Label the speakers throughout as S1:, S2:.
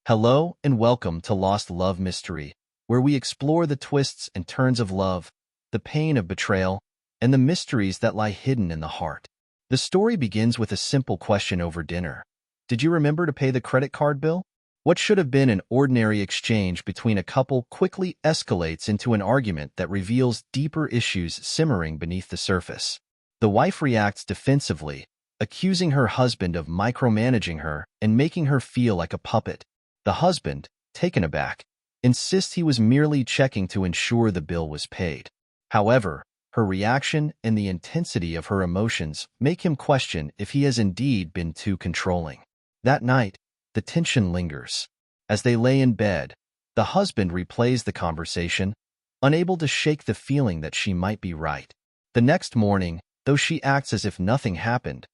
S1: Hello and welcome to Lost Love Mystery, where we explore the twists and turns of love, the pain of betrayal, and the mysteries that lie hidden in the heart. The story begins with a simple question over dinner. Did you remember to pay the credit card bill? What should have been an ordinary exchange between a couple quickly escalates into an argument that reveals deeper issues simmering beneath the surface. The wife reacts defensively, accusing her husband of micromanaging her and making her feel like a puppet. The husband, taken aback, insists he was merely checking to ensure the bill was paid. However, her reaction and the intensity of her emotions make him question if he has indeed been too controlling. That night, the tension lingers. As they lay in bed, the husband replays the conversation, unable to shake the feeling that she might be right. The next morning, though she acts as if nothing happened,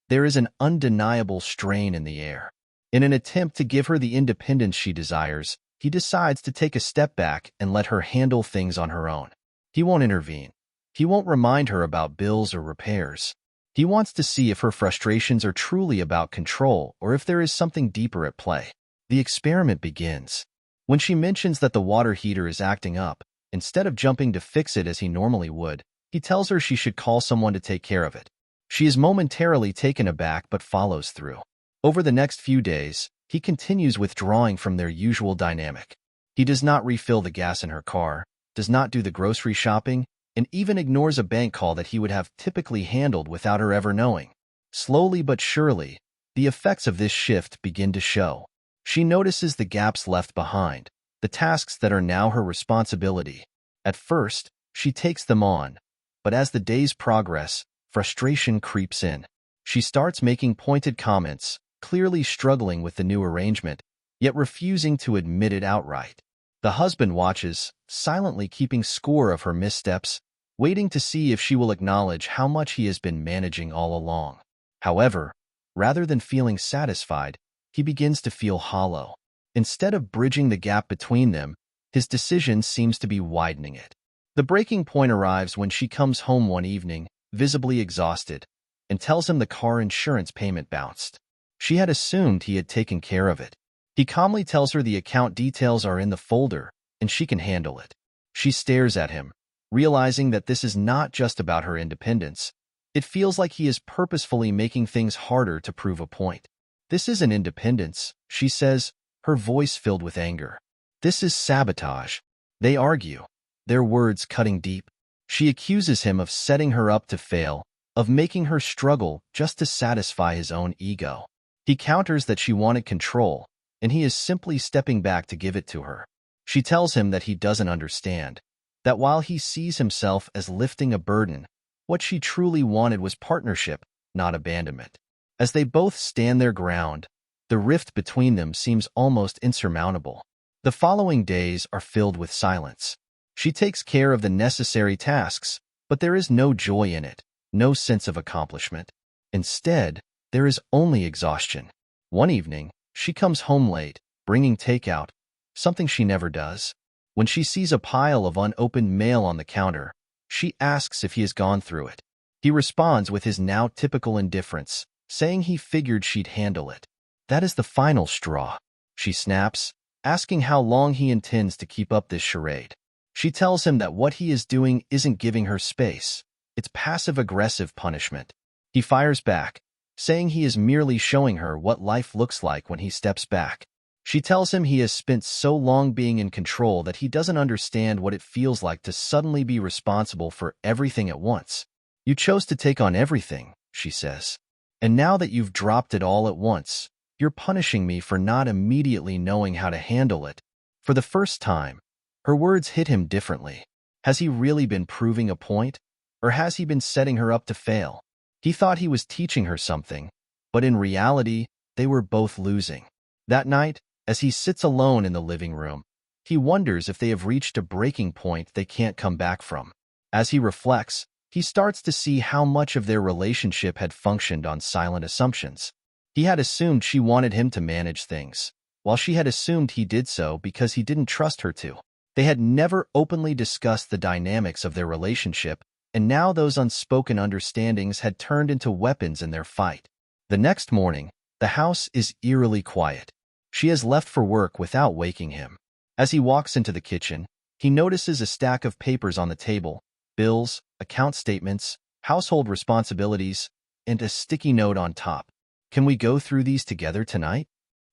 S1: there is an undeniable strain in the air. In an attempt to give her the independence she desires, he decides to take a step back and let her handle things on her own. He won't intervene. He won't remind her about bills or repairs. He wants to see if her frustrations are truly about control or if there is something deeper at play. The experiment begins. When she mentions that the water heater is acting up, instead of jumping to fix it as he normally would, he tells her she should call someone to take care of it. She is momentarily taken aback but follows through. Over the next few days, he continues withdrawing from their usual dynamic. He does not refill the gas in her car, does not do the grocery shopping, and even ignores a bank call that he would have typically handled without her ever knowing. Slowly but surely, the effects of this shift begin to show. She notices the gaps left behind, the tasks that are now her responsibility. At first, she takes them on, but as the days progress, frustration creeps in. She starts making pointed comments, clearly struggling with the new arrangement, yet refusing to admit it outright. The husband watches, silently keeping score of her missteps, waiting to see if she will acknowledge how much he has been managing all along. However, rather than feeling satisfied, he begins to feel hollow. Instead of bridging the gap between them, his decision seems to be widening it. The breaking point arrives when she comes home one evening, visibly exhausted, and tells him the car insurance payment bounced. She had assumed he had taken care of it. He calmly tells her the account details are in the folder, and she can handle it. She stares at him, realizing that this is not just about her independence. It feels like he is purposefully making things harder to prove a point. This isn't independence, she says, her voice filled with anger. This is sabotage. They argue, their words cutting deep. She accuses him of setting her up to fail, of making her struggle just to satisfy his own ego. He counters that she wanted control, and he is simply stepping back to give it to her. She tells him that he doesn't understand, that while he sees himself as lifting a burden, what she truly wanted was partnership, not abandonment. As they both stand their ground, the rift between them seems almost insurmountable. The following days are filled with silence. She takes care of the necessary tasks, but there is no joy in it, no sense of accomplishment. Instead, there is only exhaustion. One evening, she comes home late, bringing takeout, something she never does. When she sees a pile of unopened mail on the counter, she asks if he has gone through it. He responds with his now typical indifference, saying he figured she'd handle it. That is the final straw, she snaps, asking how long he intends to keep up this charade. She tells him that what he is doing isn't giving her space. It's passive-aggressive punishment. He fires back, saying he is merely showing her what life looks like when he steps back. She tells him he has spent so long being in control that he doesn't understand what it feels like to suddenly be responsible for everything at once. You chose to take on everything, she says. And now that you've dropped it all at once, you're punishing me for not immediately knowing how to handle it. For the first time, her words hit him differently. Has he really been proving a point? Or has he been setting her up to fail? He thought he was teaching her something, but in reality, they were both losing. That night, as he sits alone in the living room, he wonders if they have reached a breaking point they can't come back from. As he reflects, he starts to see how much of their relationship had functioned on silent assumptions. He had assumed she wanted him to manage things, while she had assumed he did so because he didn't trust her to. They had never openly discussed the dynamics of their relationship, and now those unspoken understandings had turned into weapons in their fight. The next morning, the house is eerily quiet. She has left for work without waking him. As he walks into the kitchen, he notices a stack of papers on the table, bills, account statements, household responsibilities, and a sticky note on top. Can we go through these together tonight?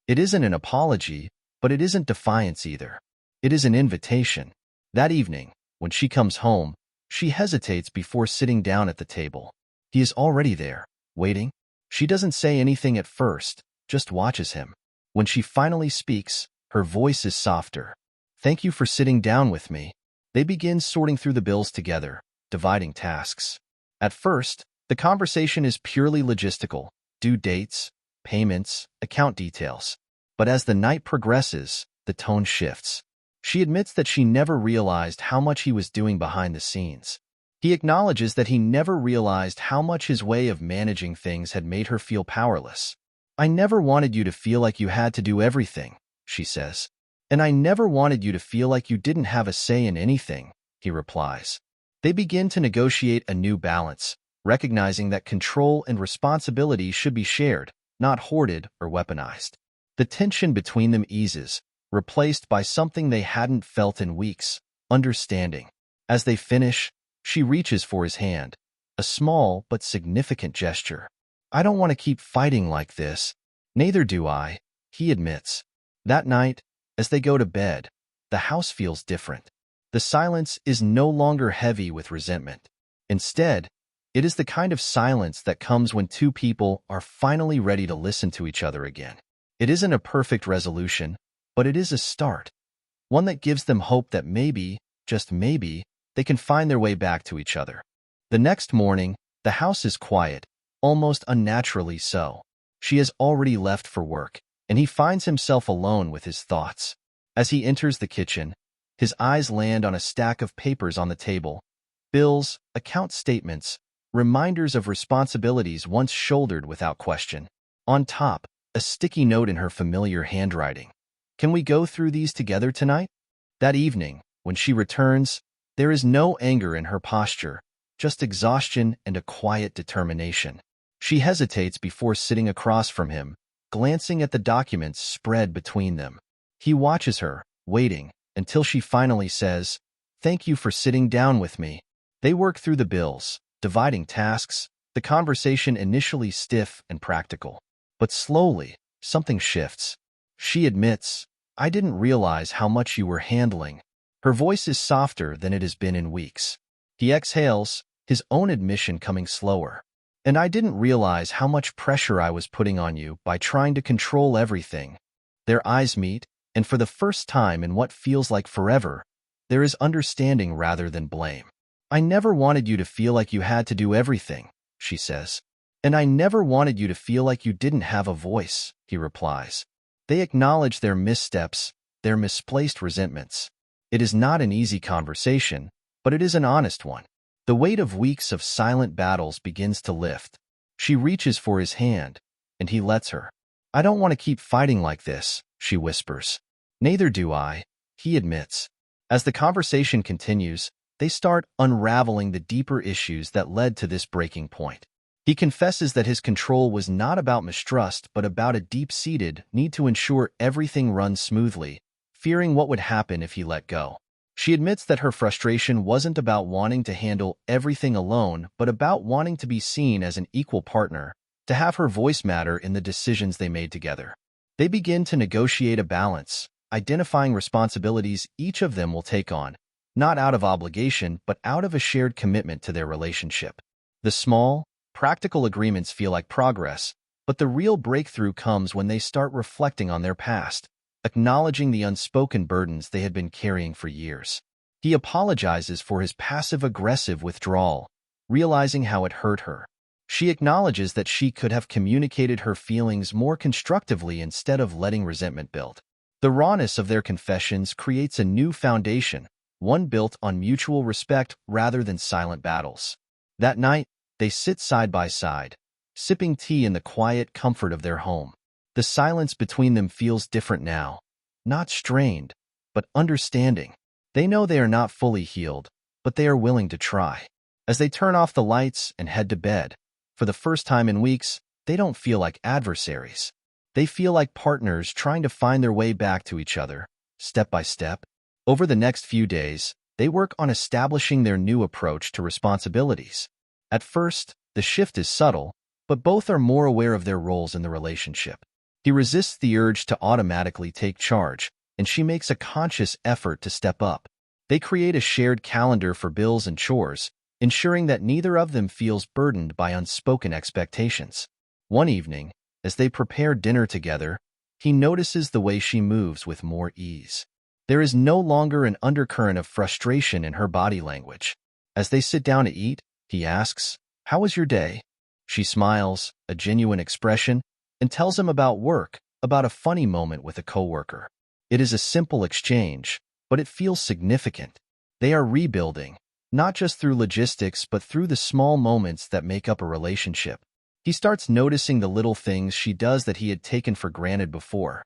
S1: It isn't an apology, but it isn't defiance either. It is an invitation. That evening, when she comes home, she hesitates before sitting down at the table. He is already there, waiting. She doesn't say anything at first, just watches him. When she finally speaks, her voice is softer. Thank you for sitting down with me. They begin sorting through the bills together, dividing tasks. At first, the conversation is purely logistical, due dates, payments, account details. But as the night progresses, the tone shifts. She admits that she never realized how much he was doing behind the scenes. He acknowledges that he never realized how much his way of managing things had made her feel powerless. I never wanted you to feel like you had to do everything, she says. And I never wanted you to feel like you didn't have a say in anything, he replies. They begin to negotiate a new balance, recognizing that control and responsibility should be shared, not hoarded or weaponized. The tension between them eases, replaced by something they hadn't felt in weeks, understanding. As they finish, she reaches for his hand, a small but significant gesture. I don't want to keep fighting like this. Neither do I, he admits. That night, as they go to bed, the house feels different. The silence is no longer heavy with resentment. Instead, it is the kind of silence that comes when two people are finally ready to listen to each other again. It isn't a perfect resolution, but it is a start. One that gives them hope that maybe, just maybe, they can find their way back to each other. The next morning, the house is quiet, almost unnaturally so. She has already left for work, and he finds himself alone with his thoughts. As he enters the kitchen, his eyes land on a stack of papers on the table. Bills, account statements, reminders of responsibilities once shouldered without question. On top, a sticky note in her familiar handwriting. Can we go through these together tonight? That evening, when she returns, there is no anger in her posture, just exhaustion and a quiet determination. She hesitates before sitting across from him, glancing at the documents spread between them. He watches her, waiting, until she finally says, "Thank you for sitting down with me." They work through the bills, dividing tasks, the conversation initially stiff and practical. But slowly, something shifts. She admits, I didn't realize how much you were handling. Her voice is softer than it has been in weeks. He exhales, his own admission coming slower. And I didn't realize how much pressure I was putting on you by trying to control everything. Their eyes meet, and for the first time in what feels like forever, there is understanding rather than blame. I never wanted you to feel like you had to do everything, she says. And I never wanted you to feel like you didn't have a voice, he replies. They acknowledge their missteps, their misplaced resentments. It is not an easy conversation, but it is an honest one. The weight of weeks of silent battles begins to lift. She reaches for his hand, and he lets her. I don't want to keep fighting like this, she whispers. Neither do I, he admits. As the conversation continues, they start unraveling the deeper issues that led to this breaking point. He confesses that his control was not about mistrust, but about a deep-seated need to ensure everything runs smoothly, fearing what would happen if he let go. She admits that her frustration wasn't about wanting to handle everything alone, but about wanting to be seen as an equal partner, to have her voice matter in the decisions they made together. They begin to negotiate a balance, identifying responsibilities each of them will take on, not out of obligation, but out of a shared commitment to their relationship. The small, practical agreements feel like progress, but the real breakthrough comes when they start reflecting on their past, acknowledging the unspoken burdens they had been carrying for years. He apologizes for his passive-aggressive withdrawal, realizing how it hurt her. She acknowledges that she could have communicated her feelings more constructively instead of letting resentment build. The rawness of their confessions creates a new foundation, one built on mutual respect rather than silent battles. That night, they sit side by side, sipping tea in the quiet comfort of their home. The silence between them feels different now, not strained, but understanding. They know they are not fully healed, but they are willing to try. As they turn off the lights and head to bed, for the first time in weeks, they don't feel like adversaries. They feel like partners trying to find their way back to each other, step by step. Over the next few days, they work on establishing their new approach to responsibilities. At first, the shift is subtle, but both are more aware of their roles in the relationship. He resists the urge to automatically take charge, and she makes a conscious effort to step up. They create a shared calendar for bills and chores, ensuring that neither of them feels burdened by unspoken expectations. One evening, as they prepare dinner together, he notices the way she moves with more ease. There is no longer an undercurrent of frustration in her body language. As they sit down to eat, he asks, "How was your day?" She smiles, a genuine expression, and tells him about work, about a funny moment with a coworker. It is a simple exchange, but it feels significant. They are rebuilding, not just through logistics, but through the small moments that make up a relationship. He starts noticing the little things she does that he had taken for granted before.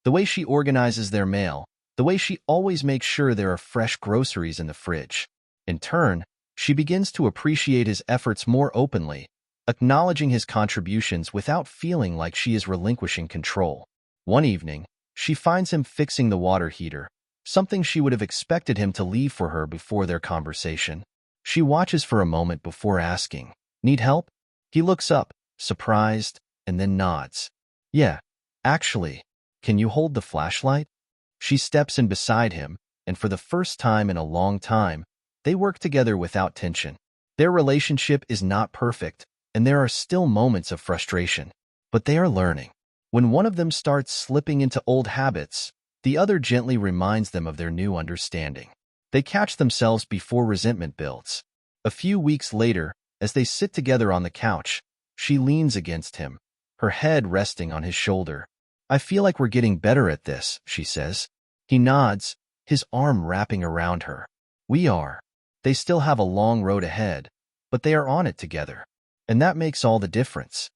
S1: The way she organizes their mail, the way she always makes sure there are fresh groceries in the fridge. In turn, she begins to appreciate his efforts more openly, acknowledging his contributions without feeling like she is relinquishing control. One evening, she finds him fixing the water heater, something she would have expected him to leave for her before their conversation. She watches for a moment before asking, "Need help?" He looks up, surprised, and then nods. "Yeah, actually, can you hold the flashlight?" She steps in beside him, and for the first time in a long time, they work together without tension. Their relationship is not perfect, and there are still moments of frustration, but they are learning. When one of them starts slipping into old habits, the other gently reminds them of their new understanding. They catch themselves before resentment builds. A few weeks later, as they sit together on the couch, she leans against him, her head resting on his shoulder. "I feel like we're getting better at this," she says. He nods, his arm wrapping around her. "We are." They still have a long road ahead, but they are on it together. And that makes all the difference.